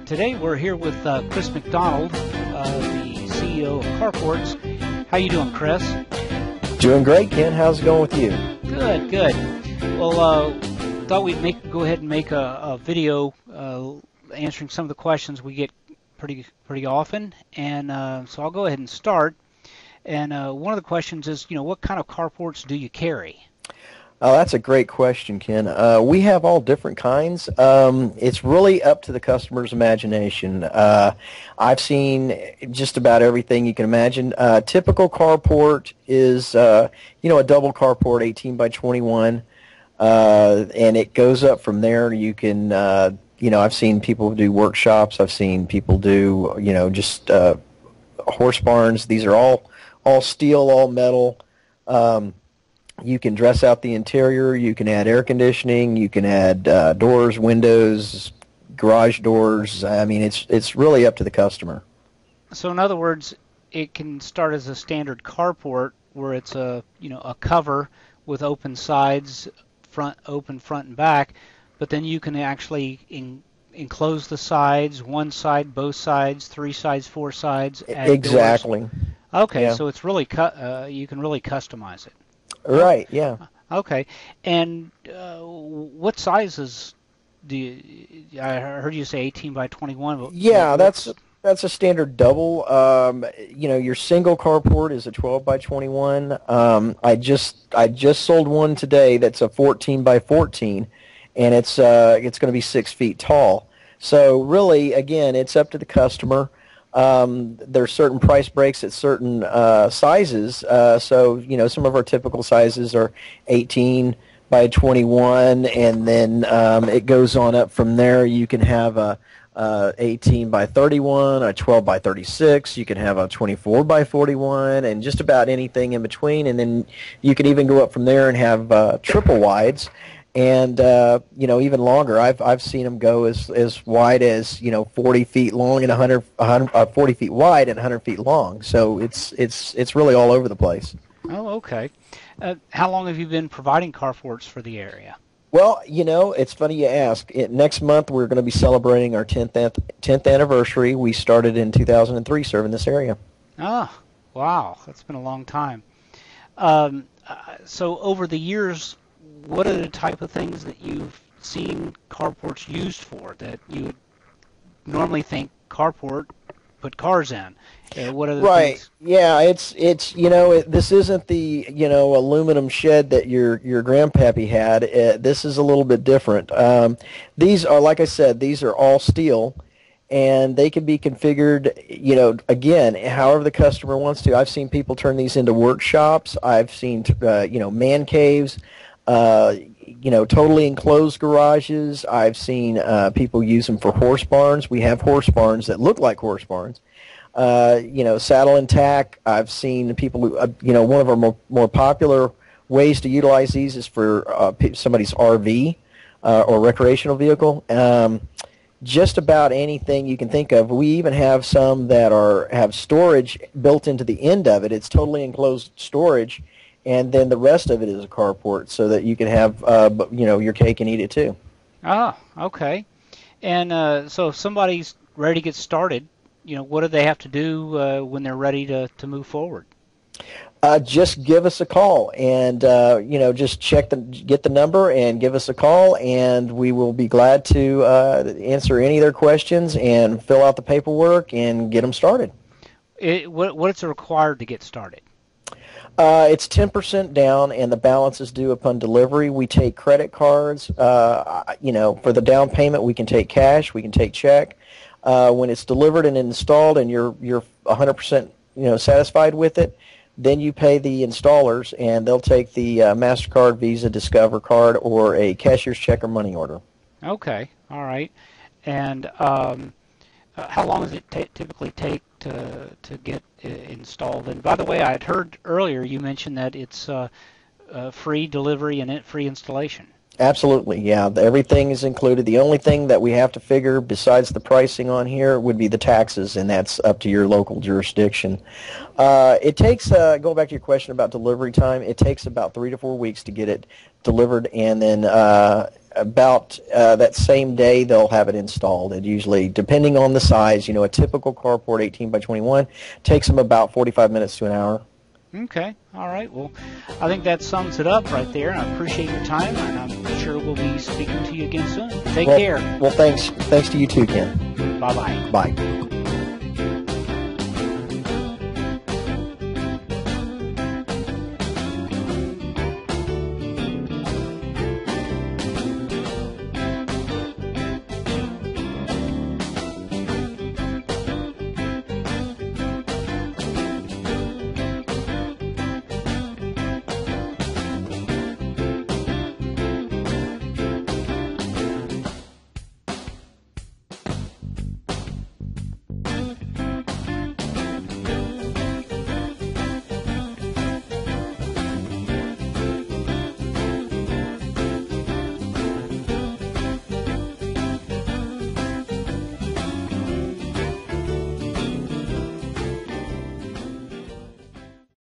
Today we're here with Chris McDonald, the CEO of Carports. How you doing, Chris? Doing great, Ken. How's it going with you? Good, good. Well, thought we'd go ahead and make a video answering some of the questions we get pretty often, and so I'll go ahead and start. And one of the questions is, what kind of carports do you carry? Oh, that's a great question, Ken. We have all different kinds. It's really up to the customer's imagination. I've seen just about everything you can imagine. Typical carport is, a double carport, 18 by 21, and it goes up from there. You can, I've seen people do workshops. I've seen people do, just horse barns. These are all steel, all metal. You can dress out the interior. You can add air conditioning. You can add doors, windows, garage doors. I mean, it's really up to the customer. So, in other words, it can start as a standard carport where it's a cover with open sides, open front and back, but then you can actually enclose the sides, one side, both sides, three sides, four sides. Exactly. Doors. Okay, yeah. So it's really you can really customize it. Right, yeah. Okay, and what sizes do you? I heard you say 18 by 21. Yeah, that's a standard double. Your single carport is a 12 by 21. I just sold one today that's a 14 by 14, and it's going to be 6 feet tall. So really, again, it's up to the customer. There's certain price breaks at certain sizes. So some of our typical sizes are 18 by 21, and then it goes on up from there. You can have a 18 by 31, a 12 by 36. You can have a 24 by 41, and just about anything in between. And then you can even go up from there and have triple wides. And even longer. I've seen them go as wide as 40 feet long and 40 feet wide and 100 feet long. So it's really all over the place. Oh, okay. How long have you been providing carports for the area? Well, it's funny you ask. Next month we're going to be celebrating our 10th anniversary. We started in 2003 serving this area. Oh, wow, that's been a long time. So over the years, what are the type of things that you've seen carports used for that you would normally think carport put cars in? What are the things? Yeah, it's this isn't the aluminum shed that your grandpappy had. This is a little bit different. These are, like I said, these are all steel, and they can be configured, again, however the customer wants to. I've seen people turn these into workshops. I've seen man caves. Totally enclosed garages. I've seen people use them for horse barns. We have horse barns that look like horse barns. Saddle and tack. I've seen people, one of our more popular ways to utilize these is for somebody's RV or recreational vehicle. Just about anything you can think of. We even have some that have storage built into the end of it. It's totally enclosed storage. And then the rest of it is a carport, so that you can have, your cake and eat it too. Ah, okay. And so if somebody's ready to get started, what do they have to do when they're ready to move forward? Just give us a call, and just get the number and give us a call, and we will be glad to answer any of their questions and fill out the paperwork and get them started. What's required to get started? It's 10% down, and the balance is due upon delivery. We take credit cards. For the down payment, we can take cash. We can take check. When it's delivered and installed, and you're 100% satisfied with it, then you pay the installers, and they'll take the MasterCard, Visa, Discover card, or a cashier's check or money order. Okay, all right. And how long does it typically take to get installed? And by the way, I had heard earlier you mentioned that it's free delivery and free installation. Absolutely, yeah. Everything is included. The only thing that we have to figure besides the pricing on here would be the taxes, and that's up to your local jurisdiction. It takes, going back to your question about delivery time, it takes about 3 to 4 weeks to get it delivered, and then about that same day they'll have it installed. And usually, depending on the size, a typical carport 18 by 21 takes them about 45 minutes to an hour. Okay. All right. Well, I think that sums it up right there. I appreciate your time, and I'm sure we'll be speaking to you again soon. Take care. Well, thanks to you too, Ken. Bye-bye. Bye.